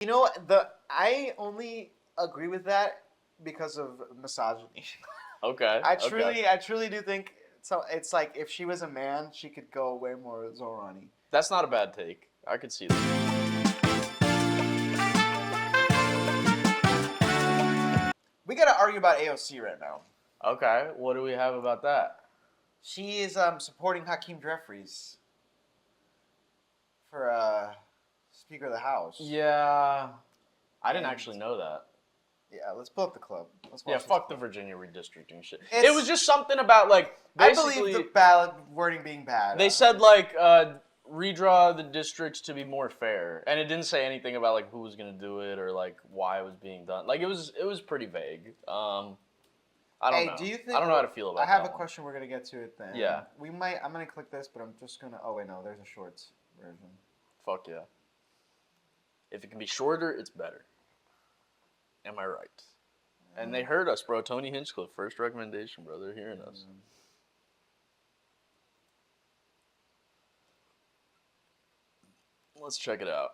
You know, I only agree with that because of misogyny. Okay. I truly do think so. It's like if she was a man, she could go way more Zorani. That's not a bad take. I could see that. We gotta argue about AOC right now. Okay. What do we have about that? She is supporting Hakeem Jeffries for Speaker of the House. Yeah. I didn't actually know that. Yeah, let's pull up the club. Let's watch Yeah, this fuck the clip. Virginia redistricting shit. It was just something about, like, basically... I believe the ballot wording being bad. They said, like, redraw the districts to be more fair. And it didn't say anything about, like, who was going to do it or, like, why it was being done. Like, it was pretty vague. I don't know. Do you think, I don't know how to feel about that. I have a one. question. We're going to get to it then. Yeah. I'm going to click this, but I'm just going to... Oh, wait, no. There's a shorts version. Fuck yeah. If it can be shorter, it's better. Am I right? And they heard us, bro. Tony Hinchcliffe, first recommendation, bro. They're hearing us. Let's check it out.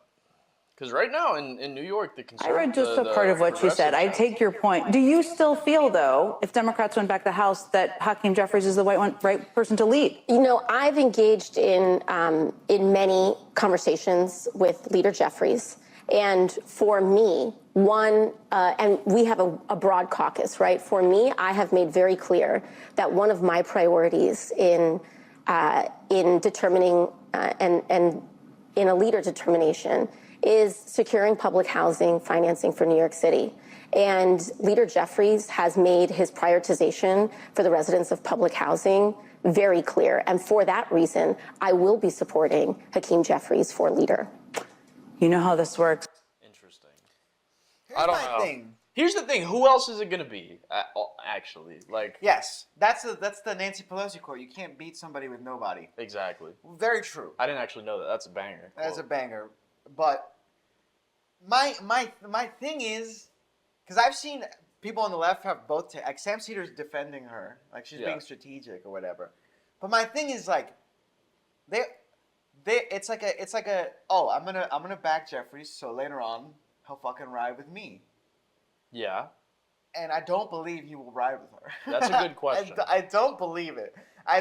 Because right now in New York, the conservative... I read just a part of what she said. I take your point. Do you still feel, though, if Democrats went back to the House, that Hakeem Jeffries is the right person to lead? You know, I've engaged in many conversations with Leader Jeffries. And for me, and we have a broad caucus, right? For me, I have made very clear that one of my priorities in determining and in a leader determination is securing public housing financing for New York City. And Leader Jeffries has made his prioritization for the residents of public housing very clear. And for that reason, I will be supporting Hakeem Jeffries for leader. You know how this works. Interesting. Here's I don't my know. thing. Here's the thing. Who else is it going to be, actually? Like, Yes, that's the Nancy Pelosi quote. You can't beat somebody with nobody. exactly. Very true. I didn't actually know that. That's a banger. That's a quote. banger. But my thing is, because I've seen people on the left have both. Like Sam Cedars defending her, like she's being strategic or whatever. But my thing is like, it's like a oh I'm gonna back Jeffries so later on he'll fucking ride with me. Yeah. And I don't believe he will ride with her. That's a good question. I don't believe it.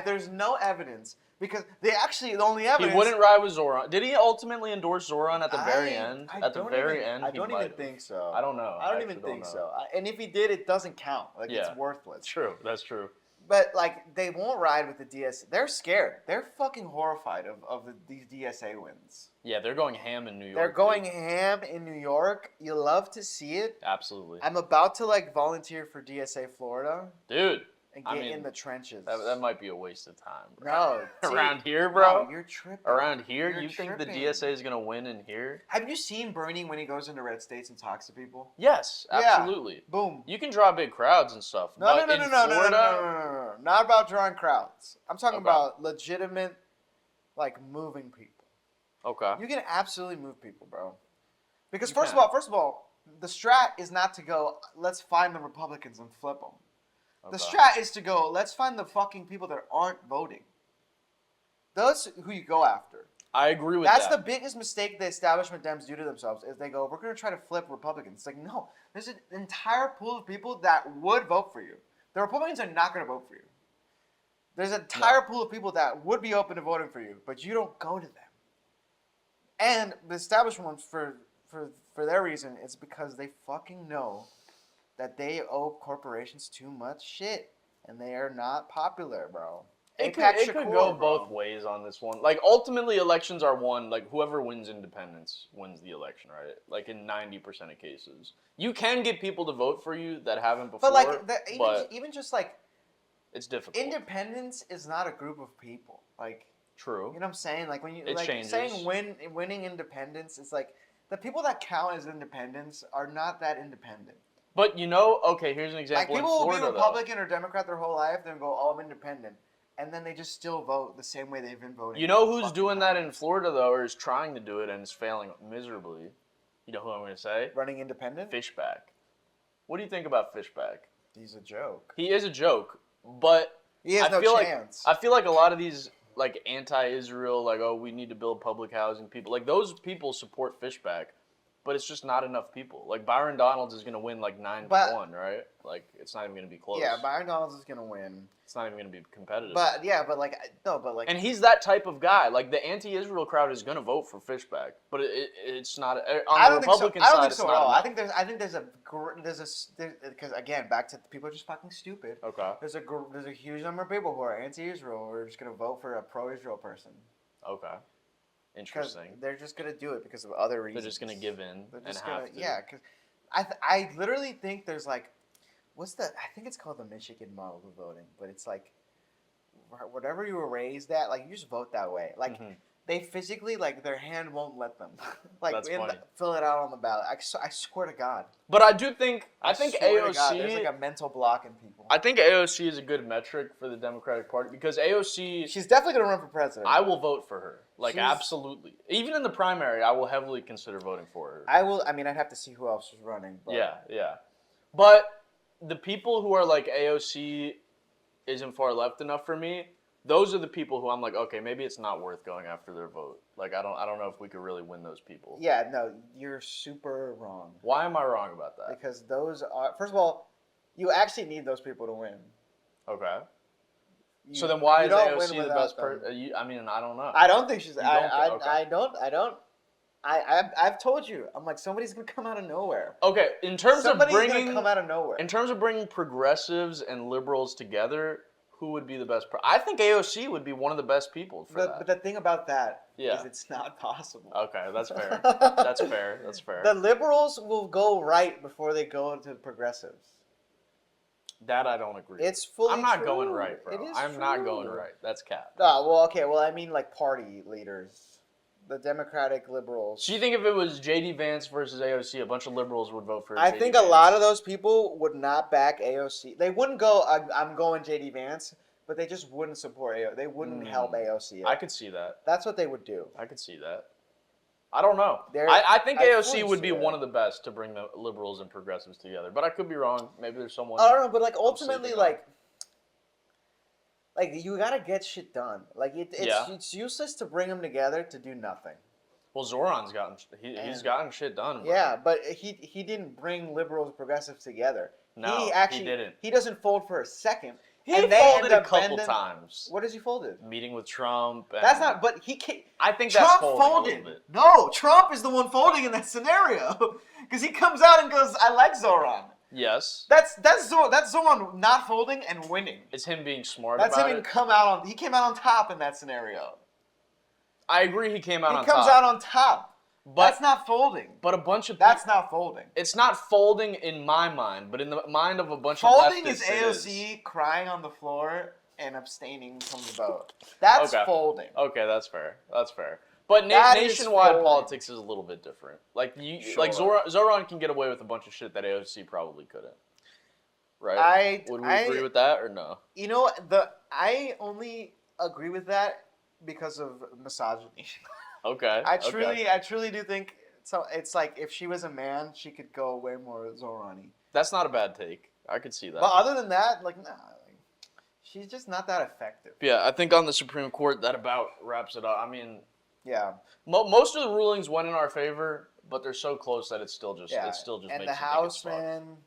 There's no evidence. Because the only evidence... He wouldn't ride with Zoran. Did he ultimately endorse Zoran at the very end? At the very end, I don't even think so. I don't know. I don't even think so. And if he did, it doesn't count. Like, it's worthless. True. That's true. But, like, they won't ride with the DSA. They're scared. They're fucking horrified of these DSA wins. Yeah, they're going ham in New York. They're going ham in New York. You love to see it. Absolutely. I'm about to, like, volunteer for DSA Florida. Dude. And get in the trenches. That might be a waste of time, bro. No. Around here, bro? No, you're tripping. Around here? You're think tripping. the DSA is going to win in here? Have you seen Bernie when he goes into red states and talks to people? Yes, absolutely. Yeah. Boom. You can draw big crowds and stuff. No. Not about drawing crowds. I'm talking about legitimate, like, moving people. Okay. You can absolutely move people, bro. Because first of all, the strat is not to go, let's find the Republicans and flip them. The strat is to go, let's find the fucking people that aren't voting. That's who you go after. I agree with that. That's the biggest mistake the establishment Dems do to themselves, is they go, we're going to try to flip Republicans. It's like, no, there's an entire pool of people that would vote for you. The Republicans are not going to vote for you. There's an entire pool of people that would be open to voting for you, but you don't go to them. And the establishment ones, for their reason, it's because they fucking know that they owe corporations too much shit, and they are not popular, bro. It could go both ways on this one. Like, ultimately, elections are won. Like, whoever wins independence wins the election, right? Like, in 90% of cases. You can get people to vote for you that haven't before, but even just, like... It's difficult. Independence is not a group of people. Like... True. You know what I'm saying? Like, when you... It like, changes. Saying winning independence, it's like... The people that count as independents are not that independent. But, you know, okay, here's an example. Like, people in Florida, will be Republican or Democrat their whole life, then go, oh, I'm independent. And then they just still vote the same way they've been voting. You know who's doing that in Florida, though, or is trying to do it and is failing miserably? You know who I'm going to say? Running independent? Fishback. What do you think about Fishback? He's a joke. He is a joke, but he has no chance. I feel like a lot of these, like, anti-Israel, like, oh, we need to build public housing people, like, those people support Fishback but it's just not enough people. Like Byron Donalds is gonna win like 9-1, right? Like it's not even gonna be close. Yeah, Byron Donalds is gonna win. It's not even gonna be competitive. But yeah, but like no, but like. And he's that type of guy. Like the anti-Israel crowd is gonna vote for Fishback, but it's not on the Republican I don't side. think It's so not at all. enough. I think there's because again, back to people are just fucking stupid. Okay. There's a huge number of people who are anti-Israel who are just gonna vote for a pro-Israel person. Okay. Because Interesting. they're just gonna do it because of other reasons. They're just gonna give in They're and just have gonna, to. yeah, because I literally think there's like, I think it's called the Michigan model of voting, but it's like, whatever you were raised at, like you just vote that way. Like they physically, like their hand won't let them, like That's funny. fill it out on the ballot. I swear to God. But I do think I think swear to God, AOC. there's like a mental block in people. I think AOC is a good metric for the Democratic Party because AOC. She's definitely gonna run for president. I will vote for her. Like She's- absolutely. Even in the primary, I will heavily consider voting for her. I will. I mean, I'd have to see who else is running. But Yeah. But the people who are like AOC isn't far left enough for me. Those are the people who I'm like, okay, maybe it's not worth going after their vote. Like I don't know if we could really win those people. Yeah, no, you're super wrong. Why am I wrong about that? Because those are, first of all, you actually need those people to win. Okay. You, So then why you is don't win AOC the without best them. person? I mean, I don't know. I don't think she's. You I don't? Okay. I've told you. I'm like, somebody's gonna come out of nowhere. Okay, in terms Somebody's of bringing gonna come out of nowhere. in terms of bringing progressives and liberals together, who would be the best? I think AOC would be one of the best people for that. But the thing about that is Yeah. it's not possible. Okay, that's fair. That's fair. That's fair. The liberals will go right before they go to progressives. That I don't agree. It's fully I'm not true. going right, bro. It is I'm not true. going right. That's cap. Oh, well, okay. Well, I mean, like party leaders, the Democratic liberals. So you think if it was JD Vance versus AOC, a bunch of liberals would vote for? I JD think Vance? a lot of those people would not back AOC. They wouldn't go, I'm going JD Vance, but they just wouldn't support AOC. They wouldn't help AOC. I could see that. That's what they would do. I could see that. I don't know. I think I AOC fully would see be that. one of the best to bring the liberals and progressives together, but I could be wrong. Maybe there's someone. I don't know, but like ultimately, sleeping on. like you gotta get shit done. Like Yeah. it's useless to bring them together to do nothing. Well, Zoran's gotten he's gotten shit done. Bro. Yeah, but he didn't bring liberals and progressives together. No, he actually he didn't. He doesn't fold for a second. He and they folded end a up couple bending- times. What has he folded? Meeting with Trump. And That's not. But he can't. I think Trump that's folding a folded. little bit. No, Trump is the one folding in that scenario because he comes out and goes, "I like Zoran." Yes. That's Zoran not folding and winning. It's him being smart That's about him it. come out on. He came out on top in that scenario. I agree. He came out He on comes top. out on top. But That's not folding. but a bunch of That's not folding. It's not folding in my mind, but in the mind of a bunch Folding of is leftists, AOC crying on the floor and abstaining from the vote. That's Okay. folding. Okay, that's fair. That's fair. But That is nationwide folding. politics is a little bit different. Like like Sure. Zoran can get away with a bunch of shit that AOC probably couldn't. Right? Would we agree with that or no? You know, I only agree with that because of misogyny. Okay. I okay. truly do think so. It's like if she was a man, she could go way more Zorani. That's not a bad take. I could see that. But other than that, like nah, like, she's just not that effective. Yeah, I think on the Supreme Court that about wraps it up. I mean, Yeah, most of the rulings went in our favor, but they're so close that it still just yeah. makes And you the think it's House, fucked. man,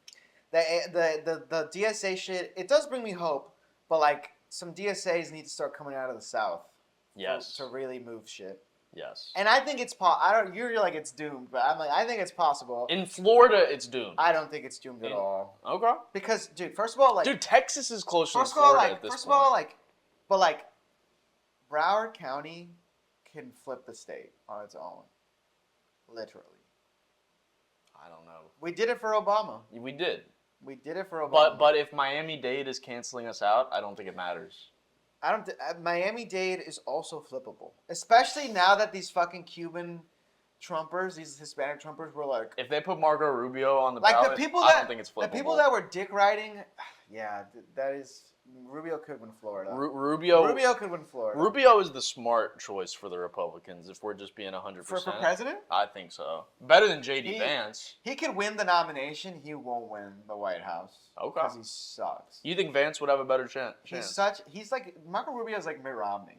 the DSA shit. It does bring me hope, but like some DSAs need to start coming out of the South. Yes. To really move shit. Yes. And I think it's I don't. You're like it's doomed, but I'm like I think it's possible. In Florida, it's doomed. I don't think it's doomed at all. Okay. Because, dude, first of all, like, Dude, Texas is closer first to of all, Florida like, at this first point. of all, like, but like, Broward County can flip the state on its own, literally. I don't know. We did it for Obama. We did. We did it for Obama. But if Miami-Dade is canceling us out, I don't think it matters. I don't. Miami-Dade is also flippable, especially now that these fucking Cuban Trumpers, these Hispanic Trumpers, were like. If they put Marco Rubio on the Like ballot, the people I that don't think it's flippable. the people that were dick riding, yeah, that is Rubio could win Florida. Rubio could win Florida. Rubio is the smart choice for the Republicans. If we're just being 100%, for president, I think so. Better than JD He- Vance. he could win the nomination. He won't win the White House. Okay. Because he sucks. You think Vance would have a better chance? He's like Marco Rubio is like Mitt Romney.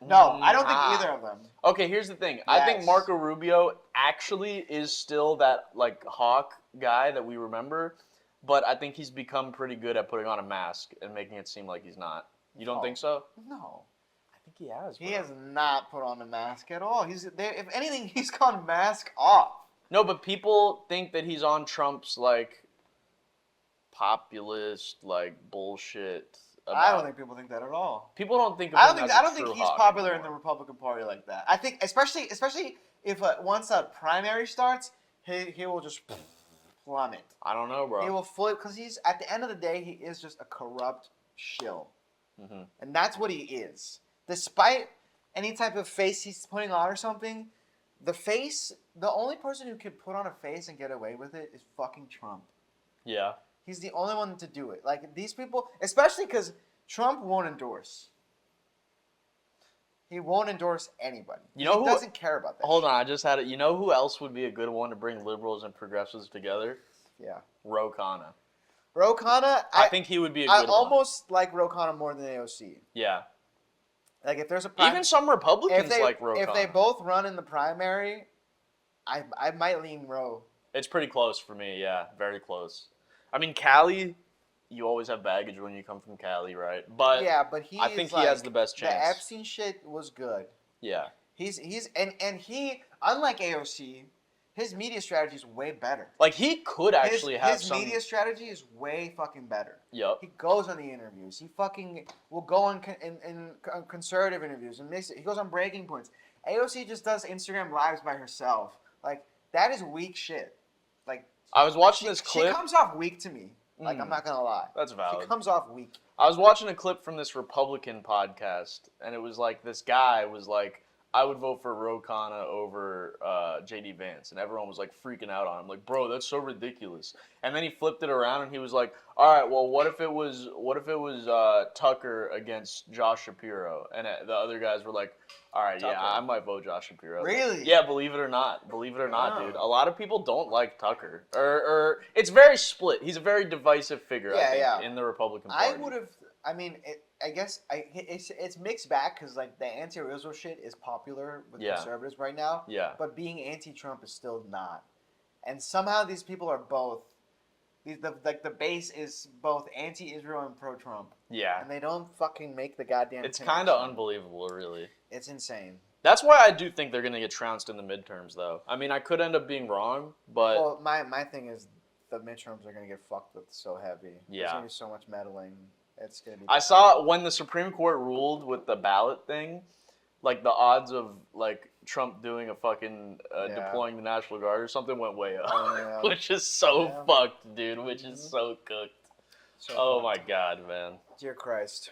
No, I don't think Nah. either of them. Okay, here's the thing. I think Yes. Marco Rubio actually is still that like hawk guy that we remember, but I think he's become pretty good at putting on a mask and making it seem like he's not. You don't think so? No. I think he has. He bro. has not put on a mask at all. He's there. If anything, he's gone mask off. No, but people think that he's on Trump's like populist like bullshit. I don't think people think that at all. People don't think of I him don't think as I a don't think true he's hawk popular in the anymore. Republican Party like that. I think especially if once a primary starts, he will just plummet. I don't know, bro. He will flip because he's at the end of the day he is just a corrupt shill, Mm-hmm. and that's what he is. Despite any type of face he's putting on or something, the only person who could put on a face and get away with it is fucking Trump. Yeah. He's the only one to do it. Like these people, especially because Trump won't endorse. He won't endorse anybody. You know he who doesn't care about that. Hold on, I just had it. You know who else would be a good one to bring liberals and progressives together? Yeah. Ro Khanna. Ro Khanna, I think he would be a I good one. almost like Ro Khanna more than AOC. Yeah. Like if there's a Even some Republicans if they, like Ro if Khanna. they both run in the primary, I might lean Ro. It's pretty close for me, yeah. Very close. I mean, Cali, you always have baggage when you come from Cali, right? But Yeah, but I think he has the best chance. The Epstein shit was good. Yeah. He's and he, unlike AOC, his media strategy is way better. Like, he could actually have his some... media strategy is way fucking better. Yup. He goes on the interviews. He fucking will go on in conservative interviews and mix it. He goes on breaking points. AOC just does Instagram lives by herself. Like that is weak shit. Like I was watching this clip. She comes off weak to me. Like I'm not gonna lie. That's valid. She comes off weak. I was watching a clip from this Republican podcast, and it was like this guy was like, I would vote for Ro Khanna over J.D. Vance, and everyone was like freaking out on him, like, bro, that's so ridiculous. And then he flipped it around, and he was like, all right, well, what if it was Tucker against Josh Shapiro? And the other guys were like, all right, Tucker. yeah, I might vote Josh Shapiro. Really? Yeah, believe it or not, Wow. dude. A lot of people don't like Tucker, or it's very split. He's a very divisive figure, I think, in the Republican Party. I would have. I mean, I guess it's mixed back because like the anti-Rizzo shit is popular with conservatives right now. Yeah. But being anti-Trump is still not, and somehow these people are both. The base is both anti-Israel and pro-Trump. Yeah. And they don't fucking make the goddamn. It's kind of unbelievable, really. It's insane. That's why I do think they're going to get trounced in the midterms, though. I mean, I could end up being wrong, but... Well, my thing is the midterms are going to get fucked with so heavy. Yeah. There's going to be so much meddling. It's going to be... I saw when the Supreme Court ruled with the ballot thing, like, the odds of, like, Trump doing a fucking deploying the National Guard or something went way up. Oh, yeah. Which is so fucked, dude. Which is so cooked. So Oh, fucked. my God, man. Dear Christ.